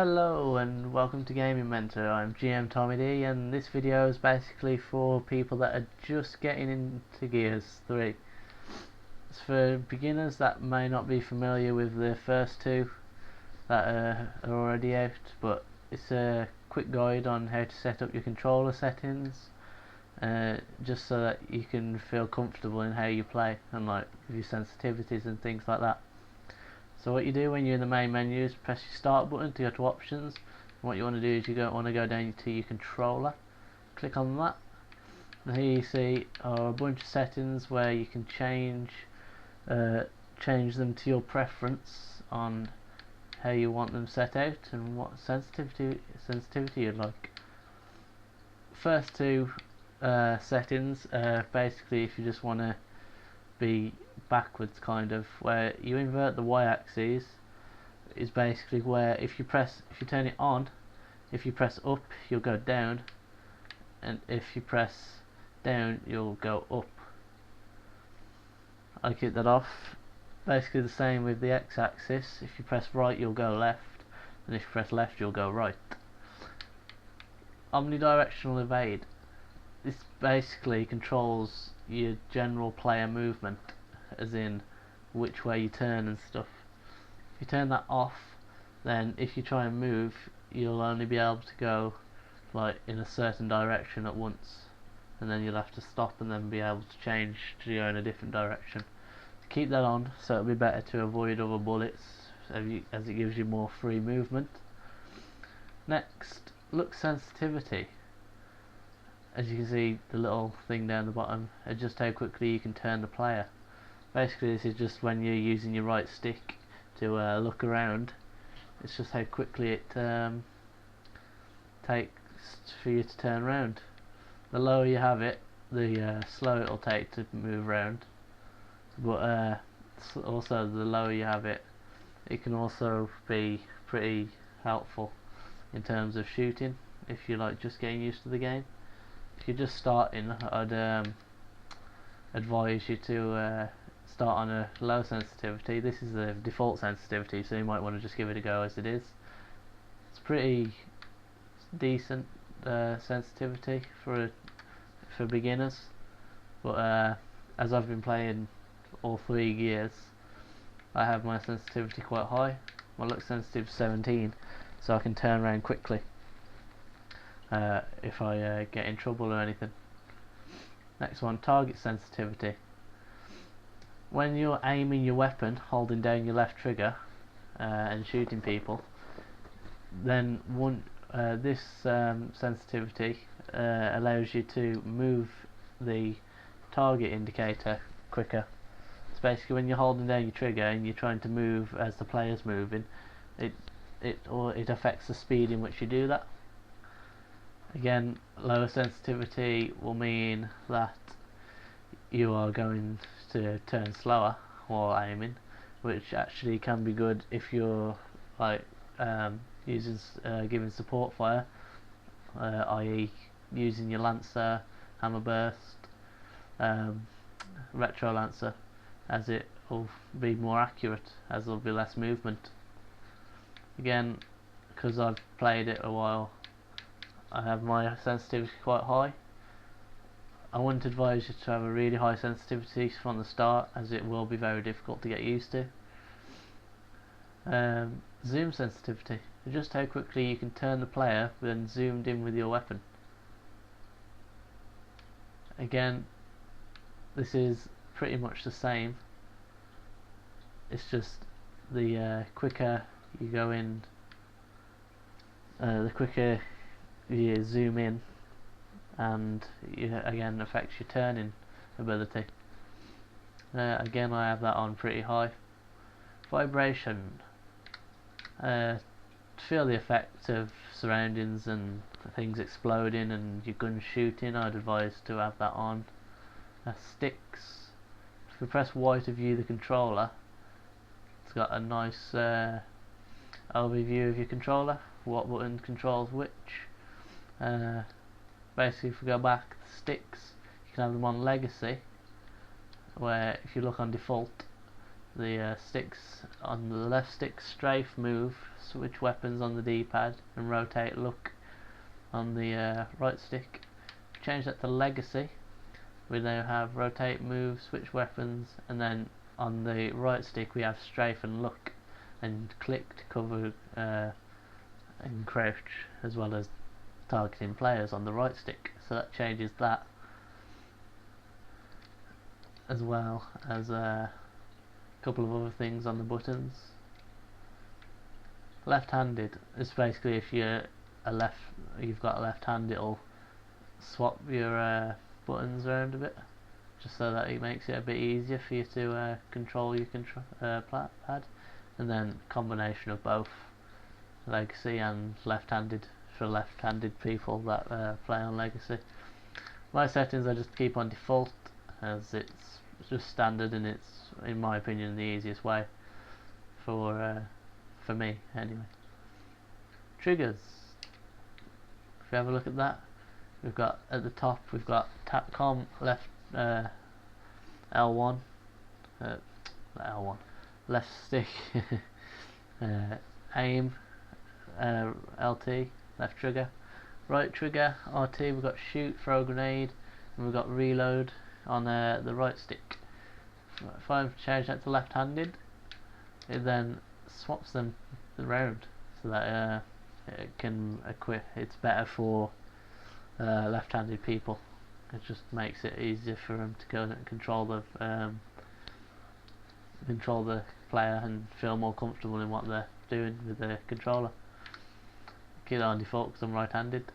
Hello and welcome to Gaming Mentor. I'm GM Tommy D, and this video is basically for people that are just getting into Gears 3. It's for beginners that may not be familiar with the first two that are already out, but it's a quick guide on how to set up your controller settings, just so that you can feel comfortable in how you play and like with your sensitivities and things like that. So what you do when you're in the main menu is press your start button to go to options. And what you want to do is you want to go down to your controller, click on that, and here you see a bunch of settings where you can change them to your preference on how you want them set out and what sensitivity you'd like. First two settings, basically if you just want to be backwards, kind of, where you invert the y-axis is basically where if you turn it on, if you press up you'll go down, and if you press down you'll go up. I keep that off. Basically the same with the x-axis, if you press right you'll go left, and if you press left you'll go right. Omnidirectional evade, this basically controls your general player movement, as in which way you turn and stuff. If you turn that off, then if you try and move you'll only be able to go like in a certain direction at once, and then you'll have to stop and then be able to change to go in a different direction. Keep that on, so it'll be better to avoid other bullets as it gives you more free movement. Next, look sensitivity. As you can see, the little thing down the bottom, adjust how quickly you can turn the player. Basically this is just when you're using your right stick to look around, it's just how quickly it takes for you to turn around. The lower you have it, the slower it'll take to move around, but also the lower you have it, it can also be pretty helpful in terms of shooting if you're like just getting used to the game. If you're just starting, I'd advise you to start on a low sensitivity. This is the default sensitivity, so you might want to just give it a go as it is. It's pretty decent sensitivity for beginners, but as I've been playing all 3 gears, I have my sensitivity quite high. My look sensitive 17, so I can turn around quickly if I get in trouble or anything. Next one, target sensitivity. When you're aiming your weapon, holding down your left trigger and shooting people, then this sensitivity allows you to move the target indicator quicker. So basically when you're holding down your trigger and you're trying to move as the player's moving, it affects the speed in which you do that. Again, lower sensitivity will mean that you are going to turn slower while aiming, which actually can be good if you're like giving support fire, i.e. using your Lancer, Hammer Burst, Retro Lancer, as it will be more accurate as there will be less movement. Again, because I've played it a while, I have my sensitivity quite high. I wouldn't advise you to have a really high sensitivity from the start, as it will be very difficult to get used to. Zoom sensitivity, just how quickly you can turn the player when zoomed in with your weapon. Again, this is pretty much the same, it's just the quicker you go in, the quicker you zoom in, and again affects your turning ability. Again, I have that on pretty high. Vibration, feel the effect of surroundings and things exploding and your gun shooting, I'd advise to have that on. Sticks, if we press Y to view the controller, it's got a nice overview of your controller, what button controls which. Basically if we go back, the sticks, you can have them on legacy, where if you look on default, the sticks on the left stick strafe move, switch weapons on the D-pad, and rotate look on the right stick. Change that to legacy. We now have rotate move, switch weapons, and then on the right stick we have strafe and look, and click to cover and crouch, as well as targeting players on the right stick. So that changes that, as well as a couple of other things on the buttons. Left-handed is basically if you've got a left hand, it'll swap your buttons around a bit, just so that it makes it a bit easier for you to control your pad. And then combination of both legacy and left-handed for left-handed people that play on legacy. My settings I just keep on default, as it's just standard, and it's, in my opinion, the easiest way for me anyway. Triggers. If you have a look at that, we've got at the top we've got Tapcom left L1 L1 left stick aim LT left trigger, right trigger RT. We've got shoot, throw grenade, and we've got reload on the right stick. If I change that to left-handed, it then swaps them around so that it can equip. It's better for left-handed people. It just makes it easier for them to go and control the player and feel more comfortable in what they're doing with the controller. Keep that on default because I'm right-handed.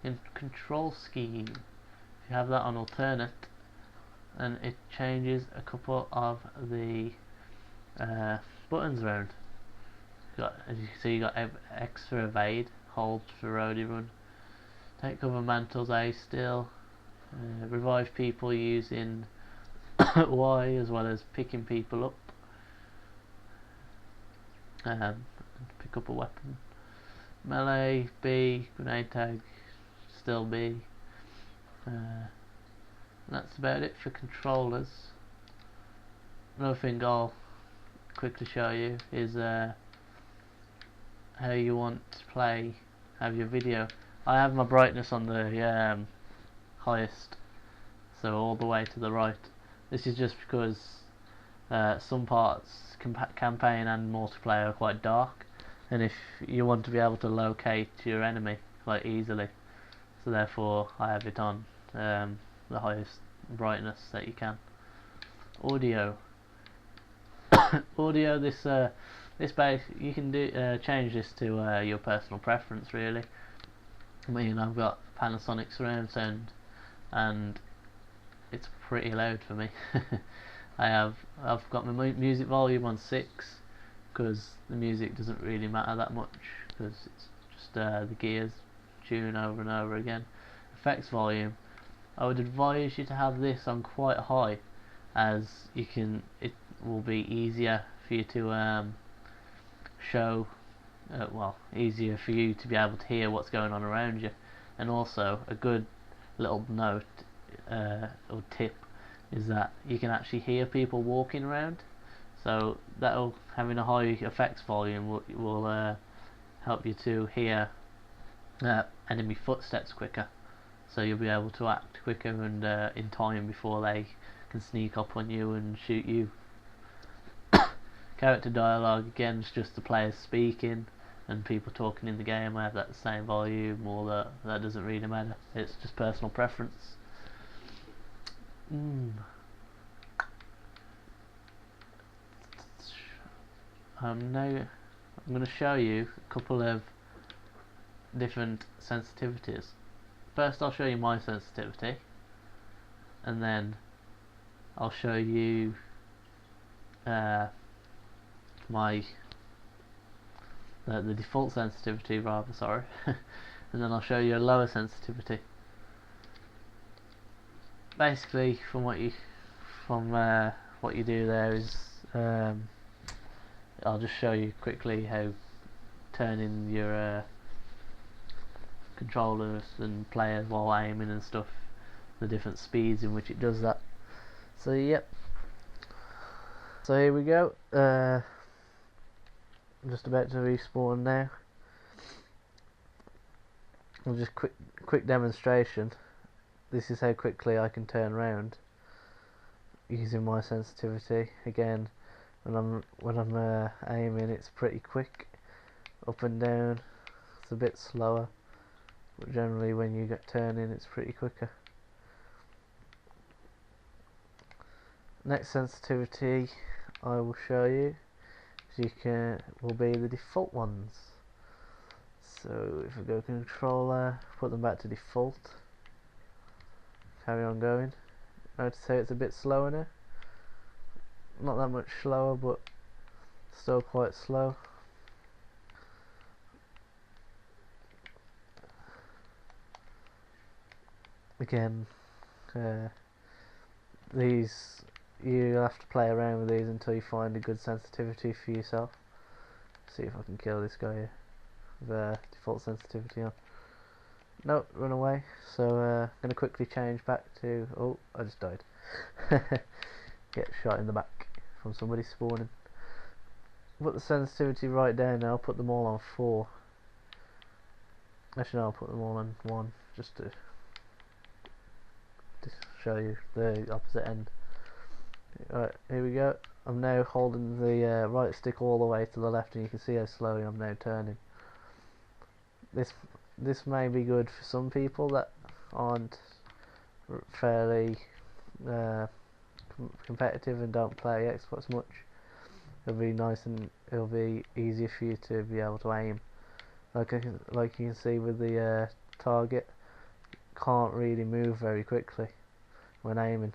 In control scheme, if you have that on alternate, and it changes a couple of the buttons around. As you can see, you got X for evade, hold for roadie run, take cover mantles A still, revive people using Y, as well as picking people up, pick up a weapon. Melee B, grenade tag still B. That's about it for controllers. Another thing I'll quickly show you is how you want to have your video. I have my brightness on the highest, so all the way to the right. This is just because some parts, campaign and multiplayer, are quite dark, and if you want to be able to locate your enemy quite easily, so therefore I have it on the highest brightness that you can. Audio. Audio. This base you can do change this to your personal preference, really. I mean, I've got Panasonic surround sound, and it's pretty loud for me. I've got my music volume on 6 because the music doesn't really matter that much, because it's just the gears tune over and over again. Effects volume, I would advise you to have this on quite high, as it will be easier for you to show, easier for you to be able to hear what's going on around you. And also a good little note or tip is that you can actually hear people walking around, so having a high effects volume will help you to hear enemy footsteps quicker, so you'll be able to act quicker and in time before they can sneak up on you and shoot you. Character dialogue, again, it's just the players speaking and people talking in the game. I have that same volume, or that doesn't really matter. It's just personal preference. I'm going to show you a couple of different sensitivities. First I'll show you my sensitivity, and then I'll show you the default sensitivity rather, sorry. And then I'll show you a lower sensitivity. Basically, from what you do there is I'll just show you quickly how turning your controllers and players while aiming and stuff, the different speeds in which it does that. So yep. So here we go. I'm just about to respawn now. Just quick demonstration. This is how quickly I can turn around using my sensitivity. Again, when I'm aiming, it's pretty quick, up and down. It's a bit slower, but generally when you get turning, it's pretty quicker. Next sensitivity I will show you, will be the default ones. So if we go controller, put them back to default, carry on going. Notice how it's a bit slower now. Not that much slower, but still quite slow. Again, these, you have to play around with these until you find a good sensitivity for yourself. See if I can kill this guy here with default sensitivity on. No, run away. So I'm going to quickly change back to, oh, I just died. Get shot in the back from somebody spawning. Put the sensitivity right down now. I'll put them all on 4. Actually no, I'll put them all on 1 just to show you the opposite end. Alright, here we go. I'm now holding the right stick all the way to the left, and you can see how slowly I'm now turning. This may be good for some people that aren't fairly competitive and don't play Xbox much. It'll be nice and it'll be easier for you to be able to aim. Like you can see with the target, can't really move very quickly when aiming.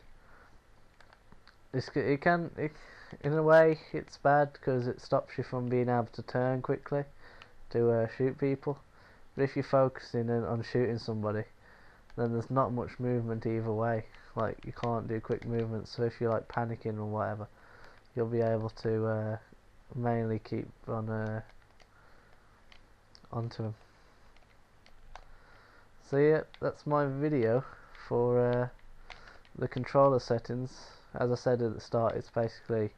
In a way it's bad because it stops you from being able to turn quickly to shoot people. But if you're focusing on shooting somebody, then there's not much movement either way. Like, you can't do quick movements, so if you're like panicking or whatever, you'll be able to mainly keep on onto them. So yeah, that's my video for the controller settings. As I said at the start, it's basically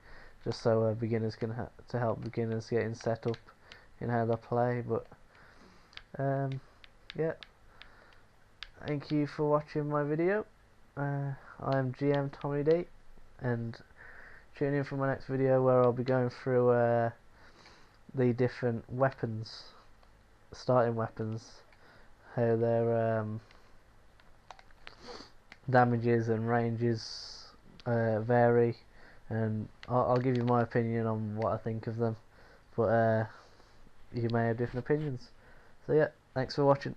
just so beginners can to help beginners getting set up in how they play. But yeah, thank you for watching my video. I'm GM Tommy D, and tune in for my next video where I'll be going through the different weapons, starting weapons, how their damages and ranges vary, and I'll give you my opinion on what I think of them, but you may have different opinions. So yeah, thanks for watching.